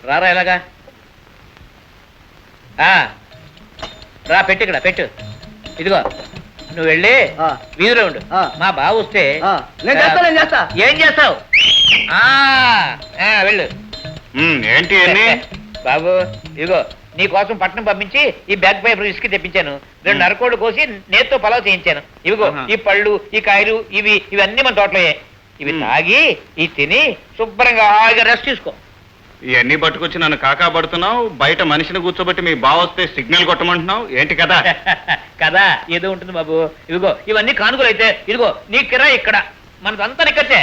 రారా ఎలాగా రా పెట్టు ఇక్కడ పెట్టు ఇదిగో నువ్వు వెళ్ళి వీధిలో ఉండు మా బావ వస్తే ఏం చేస్తావు వెళ్ళు ఏంటి బాబు ఇదిగో నీ కోసం పట్నం పంపించి ఈ బ్యాగ్ పేపర్ ఇసుక తెప్పించాను 2 అరకోళ్ళు కోసి నేతితో పలావ్ చేయించాను ఇవిగో ఈ పళ్ళు ఈ కాయలు ఇవన్నీ మన తోటలోయే ఇవి తాగి ఇవి తిని శుభ్రంగా హాయిగా రెస్ట్ తీసుకో ఇవన్నీ పట్టుకొచ్చి నన్ను కాకా పడుతున్నావు బయట మనిషిని కూర్చోబెట్టి మీ బావ వస్తే సిగ్నల్ కొట్టమంటున్నావు ఏంటి కదా కదా ఏదో ఉంటుంది బాబు ఇదిగో ఇవన్నీ కానుకలు అయితే ఇదిగో నీ కిరా ఇక్కడ మనదంతా నిక్కచ్చే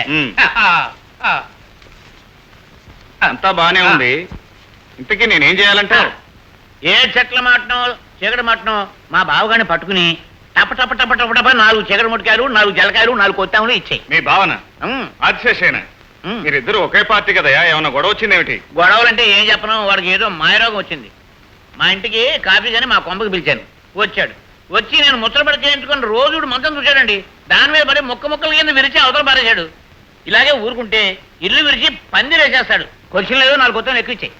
అంతా బానే ఉంది ఇంతకీ నేనేం చేయాలంటే ఏ చెట్ల మాటనో చీకటి మాటనో మా బావగారిని పట్టుకుని టప టప టప టప టప 4 చీకటి ముట్టికాయలు 4 జలకాయలు 4 కొత్తాములు ఇచ్చాయి మీ భావన ఆదిశేషేనా మీరిద్దరు ఒకే పార్టీ కదయా ఏమన్నా గొడవ వచ్చిందేమిటి గొడవలంటే ఏం చెప్పను వాడికి ఏదో మాయరోగం వచ్చింది మా ఇంటికి కాఫీ కానీ మా కొంపకి పిలిచాను వచ్చాడు వచ్చి నేను ముచ్చటపడి చేయించుకుని రోజు మంచం చూశాడండి దాని మీద పడి ముక్కలు కింద విరిచి అవతల పారేశాడు ఇలాగే ఊరుకుంటే ఇల్లు విరిచి పందిరి వేసేస్తాడు కొంచెం లేదో 4 కొత్త ఎక్కువచ్చాయి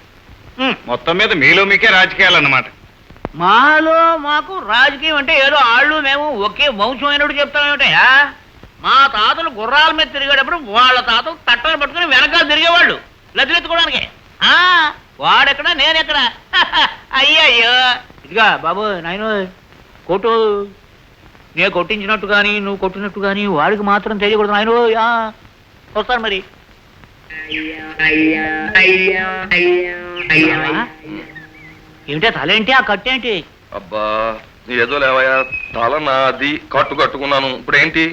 మొత్తం మీద మీలో మీకే రాజకీయాలన్నమాట మాలో మాకు రాజకీయం అంటే ఏదో ఆళ్ళు మేము ఒకే వంశం అయినట్టు చెప్తామేమిటయా మా తాతలు గుర్రాల మీద తిరిగేటప్పుడు వాళ్ళ తాతలు తట్టలు పట్టుకుని వెనకాల తిరిగేవాళ్ళు లతిలెత్తుకోవడానికి వాడెక్కడ నేనెక్కడ అయ్యయ్యో ఇదిగా బాబు నాయన కొట్టు నేను కొట్టించినట్టు కానీ నువ్వు కొట్టినట్టు కానీ వాడికి మాత్రం తెలియకూడదు నాయన వస్తాను మరి ఏమిటా తలేంటి ఆ కట్టేంటి అబ్బా ఏదో లేవయా తల నాది కట్టు కట్టుకున్నాను ఇప్పుడు ఏంటి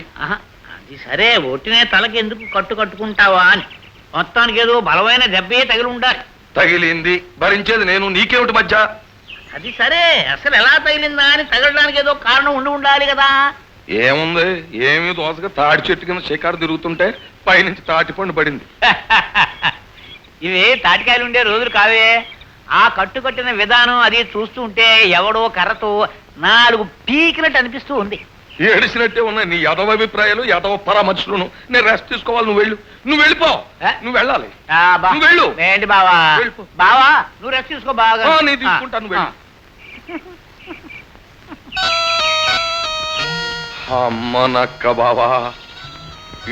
అది సరే ఒట్టినే తలకి ఎందుకు కట్టుకుంటావా అని మొత్తానికి ఏదో బలమైన దెబ్బే తగిలి ఉండాలి తగిలింది భరించేది నేను నీకేమిటి మధ్య అది సరే అసలు ఎలా తగిలిందా అని తగలడానికి ఏదో కారణం ఉండాలి కదా ఏముంది ఏమీ దోసగా తాడి చెట్టు కింద షికారు తిరుగుతుంటే పైనుంచి తాటి పండు పడింది ఇవి తాటికాయలు ఉండే రోజులు కావే ఆ కట్టుకట్టిన విధానం అది చూస్తూ ఉంటే ఎవడో కర్రతో 4 పీకినట్టు అనిపిస్తూ ఉంది ఏడిసినట్టే ఉన్నాయి నీ యదవ అభిప్రాయాలు యదవ పరామర్శలను నేను రెస్ట్ తీసుకోవాలి నువ్వు వెళ్ళిపో నువ్వు వెళ్ళాలి నువ్వు వెళ్ళు ఏంటి బావా బావా నువ్వు రెస్ట్ తీసుకో బాగా నేను తీసుకుంటాను వెళ్ళు అమ్మ నక్క బావా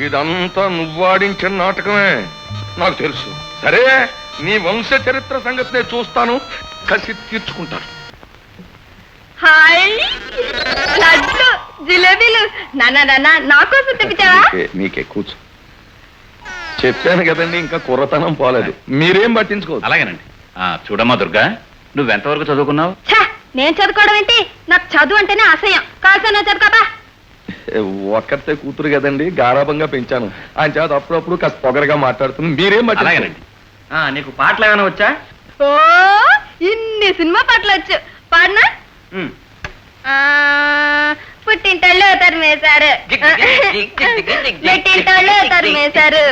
ఇదంతా నువ్వాడించిన నాటకమే నాకు తెలుసు సరే నీ వంశ చరిత్ర సంగతి నేను చూస్తాను కసి తీర్చుకుంటాను హాయ్ లడ్డు జిలేబీలు నా కోసం తెప్పించావా నీకే కూర్చో చెప్పాను కదండి ఇంకా కుర్రతనం పోలేదు మీరేం పట్టించుకోవద్దు అలాగేనండి చూడమ్మా దుర్గా నువ్వెంతవరకు చదువుకున్నావు నేను చదువుకోవడం ఏంటి నాకు చదువు అంటేనే అసహ్యం కాల్సా చదువుకోబా ఒక్కతే కూతురు కదండి గారాభంగా పెంచాను ఆయన చేత అప్పుడప్పుడు కాస్త పొగరగా మాట్లాడుతుంది మీరేం పట్టించుకోండి నీకు పాటలు ఏమైనా వచ్చా ఓ ఇన్ని సినిమా పాటలు వచ్చు పాడనా పుట్టింటోళ్ళు తరిమేశారు మెట్టింటోళ్ళు తరిమేశారు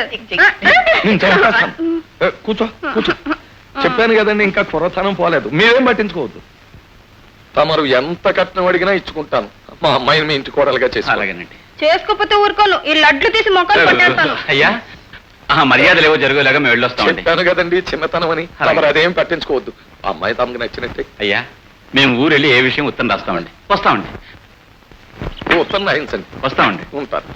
కూర్చో కూర్చో చెప్పాను కదండి ఇంకా కుర్రతనం పోలేదు మీరేం పట్టించుకోవద్దు తమరు ఎంత కట్నం అడిగినా ఇచ్చుకుంటాను మా అమ్మాయిని మీ ఇంటి కోడలుగా చేసుకోకపోతే ఊరుకోను ఈ లడ్లు తీసి మొక్కలు కొట్టేస్తాను అయ్యా మర్యాదలు ఏవో జరగలేగా మేము వెళ్ళొస్తాం చెప్పాను కదండి చిన్నతనం అని తమరు అదేం పట్టించుకోవద్దు అమ్మాయి తమకు నచ్చినట్టే అయ్యా మేము ఊరు వెళ్ళి ఏ విషయం ఉత్తరం రాస్తామండి వస్తామండి ఉత్తరం రాయించండి వస్తామండి ఉంటాను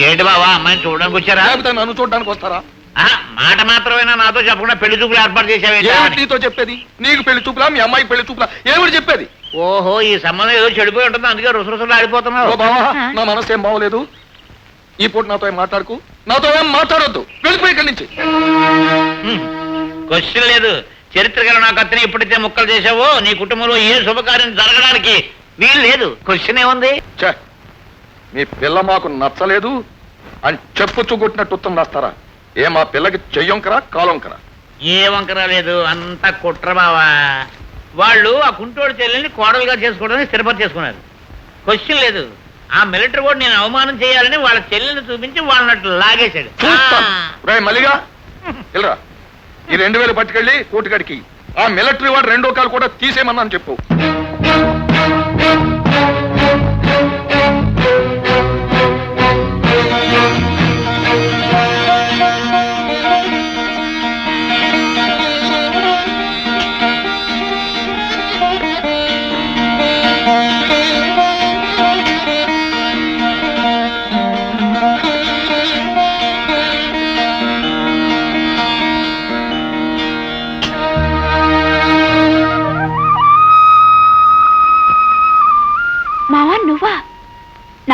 ఏంటి బావా అమ్మాయిని చూడడానికి వచ్చారా నన్ను చూడడానికి వస్తారా మాట మాత్రమేనా నాతో చెప్పకుండా పెళ్లి చూపులు ఏర్పాటు చేసావే నీతో చెప్పేది నీకు పెళ్లి చూపులా మీ అమ్మాయికి పెళ్లి చూపులా ఏమిటి చెప్పేది ఓహో ఈ సంబంధం ఏదో చెడిపోయి ఉంటుంది అందుకే రుసరుసలు ఆడిపోతున్నావు నా మనసు ఏం బాగోలేదు ఈ పూట నాతో ఏం మాట్లాడుకు నాతో ఏం మాట్లాడొద్దు వెళ్ళిపోయి ఇక్కడి నుంచి క్వశ్చన్ లేదు చరిత్ర గల నా కత్తిని ఎప్పుడైతే ముక్కలు చేసావో నీ కుటుంబంలో ఏ శుభకార్యం జరగడానికి వీలు లేదు క్వశ్చన్ ఏముంది మీ పిల్ల మాకు నచ్చలేదు అని చెప్పు చుగొట్టినట్టు ఉత్తరం రాస్తారా ఏ మా పిల్లకి చెయ్యొంకరా కాలొంకరా ఏ వంకర లేదు అంతా కుట్ర బావా వాళ్ళు ఆ కుంటోడు చెల్లెల్ని కోడలుగా చేసుకోవడానికి స్థిరపతి చేసుకున్నారు క్వశ్చన్ లేదు ఆ మిలిటరీ వాడు నేను అవమానం చేయాలని వాళ్ళ చెల్లెల్ని చూపించి వాళ్ళనట్టు లాగేశాడు మల్లిగా వెళ్ళరా ఈ 2000 పట్టుకెళ్ళి కోటికాడికి ఆ మిలిటరీ వాడు 2వ కాలు కూడా తీసేయమన్నాను చెప్పు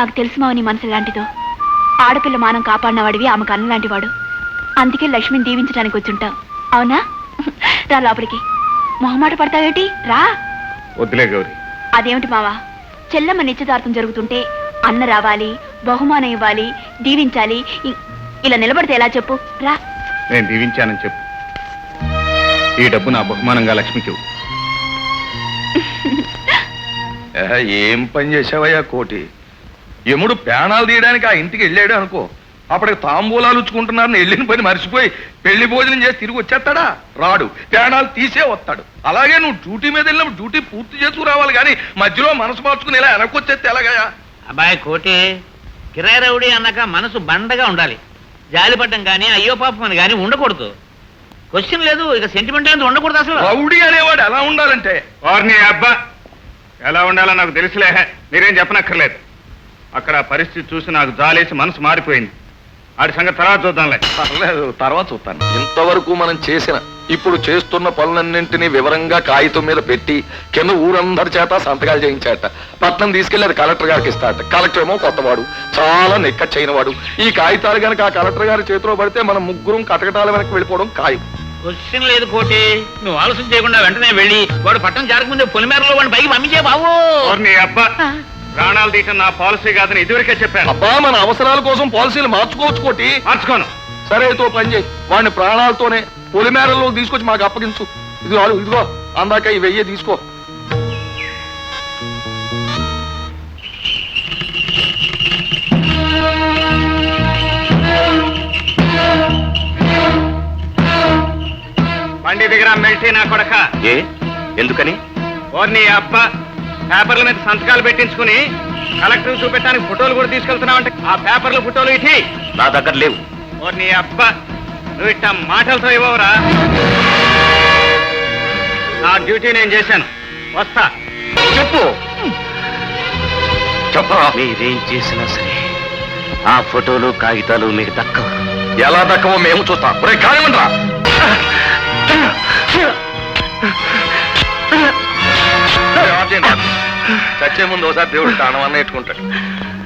నాకు తెలుసు మావ నీ మనసు ఎలాంటిదో. ఆడపిల్ల మానం కాపాడినవాడివి ఆమెకు అన్న లాంటివాడు. అందుకే లక్ష్మిని దీవించడానికి వచ్చుంటావు. అవునా? రా లోపలికి. మొహమాట పడతావేటి? రా. వద్దులే గౌరీ. అదేమిటి మావా, చెల్లమ్మ నిశ్చితార్థం జరుగుతుంటే అన్న రావాలి, బహుమానం ఇవ్వాలి, దీవించాలి. ఇలా నిలబడితే ఎలా చెప్పు? రా. నేను దీవించానని చెప్పు. ఈ డబ్బు నా బహుమానంగా లక్ష్మికి ఇవ్వు. ఏం పని చేసావయ్యా కోటి? యముడు ప్రాణాలు తీయడానికి ఆ ఇంటికి వెళ్ళాడు అనుకో, అప్పటికి తాంబూలాలు ఉచ్చుకుంటున్నారని వెళ్ళిన పని మర్చిపోయి పెళ్లి భోజనం చేసి తిరిగి వచ్చేస్తాడా? రాడు. ప్రాణాలు తీసే వస్తాడు. అలాగే నువ్వు డ్యూటీ మీద వెళ్ళినప్పుడు డ్యూటీ పూర్తి చేసుకు రావాలి, కానీ మధ్యలో మనసు మార్చుకుని ఇలా వెనకొచ్చేస్తే ఎలాగయా? అబ్బాయి కోటి, కిరాయి రౌడీ అన్నాక మనసు బండగా ఉండాలి. జాలిపడ్డం కానీ అయ్యో పాపం అని కానీ ఉండకూడదు. క్వశ్చన్ లేదు, ఇక సెంటిమెంట్ అనేది ఉండకూడదు అసలు. రౌడీ అనేవాడు ఎలా ఉండాలంటే, వారిని అబ్బా ఎలా ఉండాలో నాకు తెలుసులే, మీరేం చెప్పనక్కర్లేదు. అక్కడ పరిస్థితి చూసి నాకు జాలేసి మనసు మారిపోయింది. ఆడి సంగతి తర్వాత చూద్దాంలే. పర్లేదు, తర్వాత చూస్తాను. ఇంతవరకు మనం చేసిన, ఇప్పుడు చేస్తున్న పనులన్నింటినీ వివరంగా కాగితం మీద పెట్టి కింద ఊరందరి చేత సంతకాలు చేయించాట. పట్నం తీసుకెళ్లి అది కలెక్టర్ గారికి ఇస్తాట. కలెక్టర్ ఏమో కొత్తవాడు, చాలా నిక్కచ్చైన వాడు. ఈ కాగితాలు కనుక ఆ కలెక్టర్ గారి చేతిలో పడితే మనం ముగ్గురం కటకటాల వెనక్కి వెళ్ళిపోవడం ఖాయం. క్వశ్చన్ లేదు కోటి, నువ్వు ఆలోచన చేయకుండా వెంటనే వెళ్ళి వాడు పట్టణం జరగకముందే పొలిమేరలో వాడిని పైకి పంపించే బాబు. వారిని అబ్బా ప్రాణాలు తీయటం నా పాలసీ కాదని ఇదివరకే చెప్పాను. అబ్బా, మన అవసరాల కోసం పాలసీలు మార్చుకోవచ్చు కోటి. మార్చుకోను. సరే తో పని చేయి, వాడిని ప్రాణాలతోనే పొలిమేరల్లో తీసుకొచ్చి మాకు అప్పగించు. ఇదిగో అందాక ఈ 1000 తీసుకో. బండి దగ్గర మెల్టీ నా కొడక. ఏ ఎందుకని? ఓర్ని అబ్బా పేపర్ల మీద సంతకాలు పెట్టించుకుని కలెక్టర్ చూపెట్టడానికి ఫోటోలు కూడా తీసుకెళ్తున్నావంటే ఆ పేపర్ల ఫోటోలు ఇటీ నా దగ్గర లేవు. ఓర్ని అబ్బా నువ్వు ఇట్ట మాటలతో ఇవ్వవురా. నా డ్యూటీ నేను చేశాను, వస్తా. చెప్పు చెప్పరా. మీరేం చేసినా సరే ఆ ఫోటోలు కాగితాలు మీకు దక్కవు. ఎలా దక్కవో మేము చూస్తాం. కానివ్వండిరా. చచ్చే ముందు ఒకసారి దేవుడు తానం నేర్చుకుంటాడు.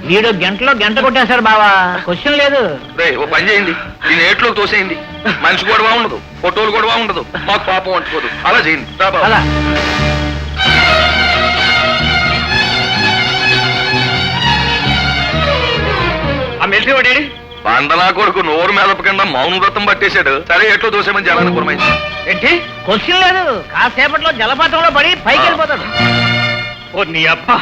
వీడు గంటలో గంట కొట్టేశాడు బావా, క్వశ్చన్ లేదు. రే ఓ పని చేయండి, ఈ నేట్లోకి తోసేయండి. మనిషి గొడవ ఉండదు, ఫోటోలు గొడవ ఉండదు, మాకు పాపం అంటుకోదు. అలా చేయండి. రా బాబు. అలా ఆ మిలిటరీ వాడేడి? బండలా కొడుకు నోరు మెదపకుండా మౌన వ్రతం పట్టేశాడు. సరే ఎట్లో దోసేమని జనాన్ని పురమైంది. ఏంటి క్వశ్చన్ లేదు, కాసేపట్లో జలపాతంలో పడి పైకి వెళ్ళిపోతాడు. ఓ నీ అబ్బా